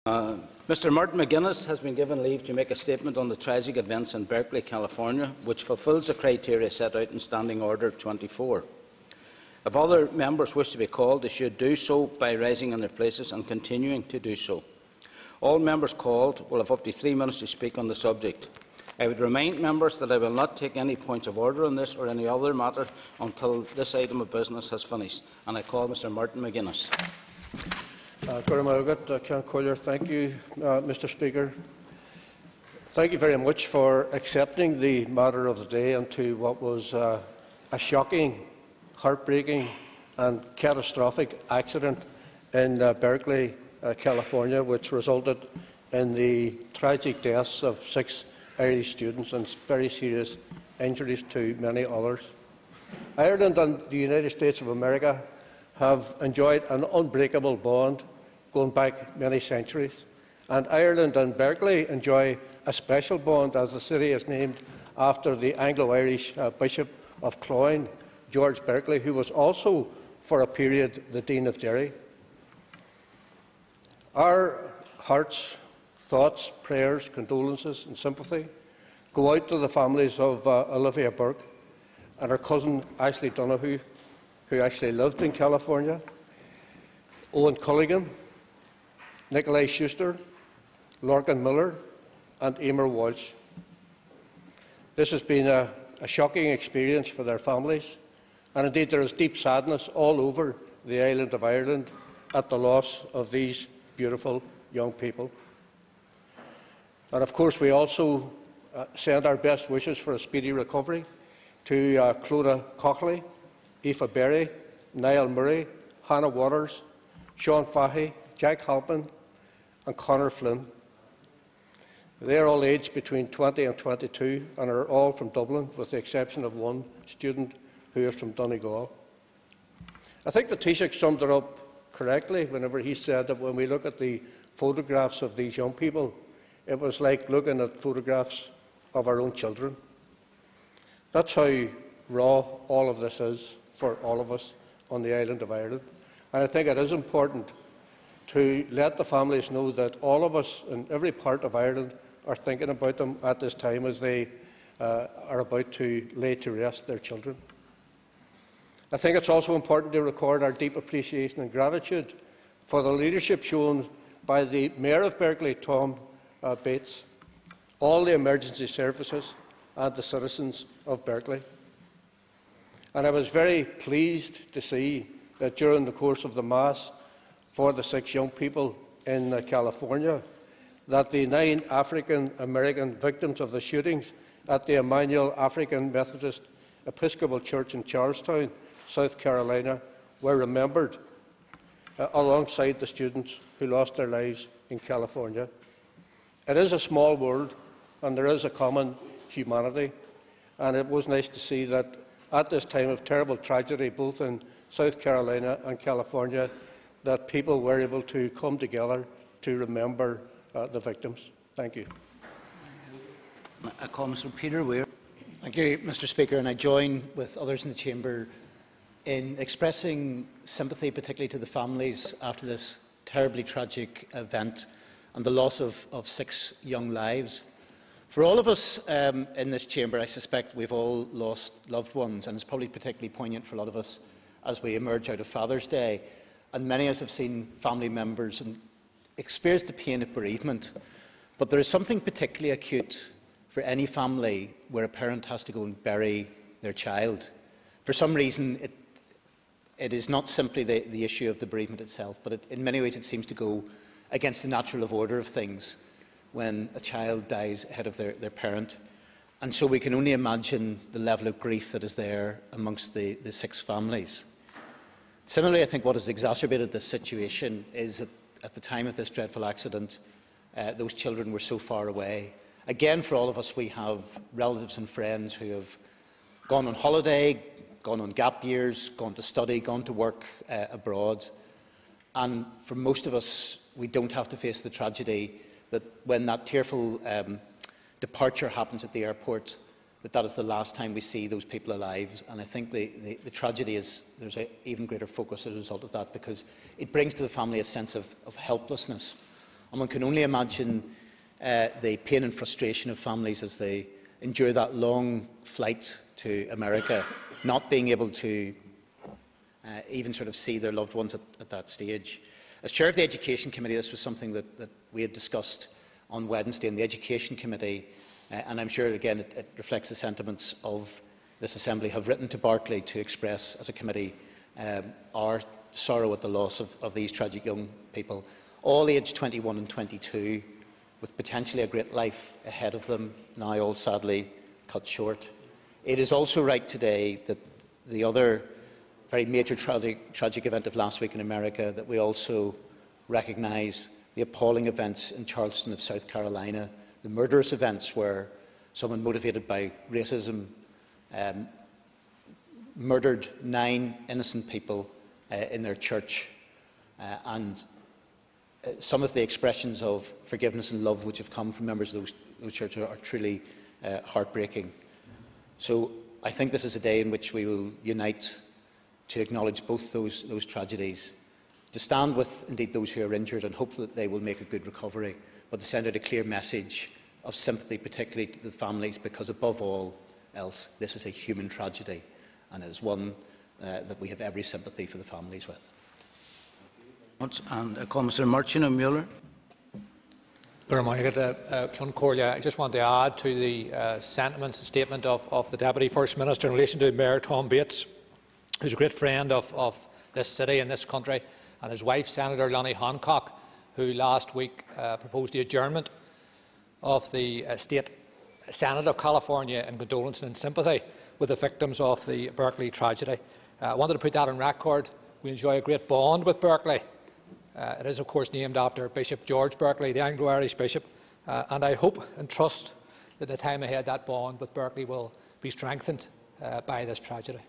Mr Martin McGuinness has been given leave to make a statement on the tragic events in Berkeley, California, which fulfils the criteria set out in Standing Order 24. If other members wish to be called, they should do so by rising in their places and continuing to do so. All members called will have up to 3 minutes to speak on the subject. I would remind members that I will not take any points of order on this or any other matter until this item of business has finished. And I call Mr Martin McGuinness. Thank you, Mr Speaker. Thank you very much for accepting the matter of the day into what was a shocking, heartbreaking and catastrophic accident in Berkeley, California, which resulted in the tragic deaths of 6 Irish students and very serious injuries to many others. Ireland and the United States of America have enjoyed an unbreakable bond going back many centuries, and Ireland and Berkeley enjoy a special bond as the city is named after the Anglo-Irish Bishop of Cloyne, George Berkeley, who was also, for a period, the Dean of Derry. Our hearts, thoughts, prayers, condolences and sympathy go out to the families of Olivia Burke and her cousin Ashley Donoghue, who actually lived in California, Owen Culligan, Nikolai Schuster, Lorcan Miller and Emer Walsh. This has been a shocking experience for their families, and indeed there is deep sadness all over the island of Ireland at the loss of these beautiful young people. And of course we also send our best wishes for a speedy recovery to Clodagh Cochley, Aoife Berry, Niall Murray, Hannah Waters, Sean Fahy, Jack Halpin and Conor Flynn. They are all aged between 20 and 22 and are all from Dublin, with the exception of one student who is from Donegal. I think the Taoiseach summed it up correctly whenever he said that when we look at the photographs of these young people, it was like looking at photographs of our own children. That's how raw all of this is for all of us on the island of Ireland. And I think it is important to let the families know that all of us in every part of Ireland are thinking about them at this time as they are about to lay to rest their children. I think it's also important to record our deep appreciation and gratitude for the leadership shown by the Mayor of Berkeley, Tom Bates, all the emergency services and the citizens of Berkeley. And I was very pleased to see that during the course of the Mass for the 6 young people in California, that the 9 African-American victims of the shootings at the Emmanuel African Methodist Episcopal Church in Charlestown, South Carolina, were remembered alongside the students who lost their lives in California. It is a small world and there is a common humanity, and it was nice to see that at this time of terrible tragedy, both in South Carolina and California, that people were able to come together to remember the victims. Thank you. I call Mr Peter Weir. Thank you, Mr Speaker, and I join with others in the Chamber in expressing sympathy, particularly to the families after this terribly tragic event and the loss of 6 young lives. For all of us in this chamber, I suspect we've all lost loved ones, and it's probably particularly poignant for a lot of us as we emerge out of Father's Day. And many of us have seen family members and experienced the pain of bereavement. But there is something particularly acute for any family where a parent has to go and bury their child. For some reason, it is not simply the issue of the bereavement itself, but in many ways it seems to go against the natural order of things when a child dies ahead of their parent. And so we can only imagine the level of grief that is there amongst the 6 families. Similarly, I think what has exacerbated this situation is that at the time of this dreadful accident, those children were so far away. Again, for all of us, we have relatives and friends who have gone on holiday, gone on gap years, gone to study, gone to work abroad. And for most of us, we don't have to face the tragedy that when that tearful departure happens at the airport, that is the last time we see those people alive. And I think the tragedy is there's an even greater focus as a result of that, because it brings to the family a sense of helplessness, And one can only imagine the pain and frustration of families as they endure that long flight to America, not being able to even sort of see their loved ones at that stage. As Chair of the Education Committee, this was something that we had discussed on Wednesday in the Education Committee, and I'm sure, again, it reflects the sentiments of this Assembly, have written to Berkeley to express, as a committee, our sorrow at the loss of these tragic young people, all aged 21 and 22, with potentially a great life ahead of them, now all sadly cut short. It is also right today that the other very major tragic event of last week in America, that we also recognise the appalling events in Charleston of South Carolina, the murderous events where someone motivated by racism murdered 9 innocent people in their church, and some of the expressions of forgiveness and love which have come from members of those churches are truly heartbreaking. So I think this is a day in which we will unite to acknowledge both those tragedies, to stand with, indeed, those who are injured and hope that they will make a good recovery, but to send out a clear message of sympathy, particularly to the families, because above all else, this is a human tragedy, and it is one that we have every sympathy for the families with. And Councillor Murchin and Muilleoir. I just want to add to the sentiments and statement of the Deputy First Minister in relation to Mayor Tom Bates, who is a great friend of this city and this country, and his wife, Senator Lonnie Hancock, who last week proposed the adjournment of the State Senate of California in condolence and in sympathy with the victims of the Berkeley tragedy. I wanted to put that on record. We enjoy a great bond with Berkeley. It is, of course, named after Bishop George Berkeley, the Anglo-Irish bishop, and I hope and trust that in the time ahead that bond with Berkeley will be strengthened by this tragedy.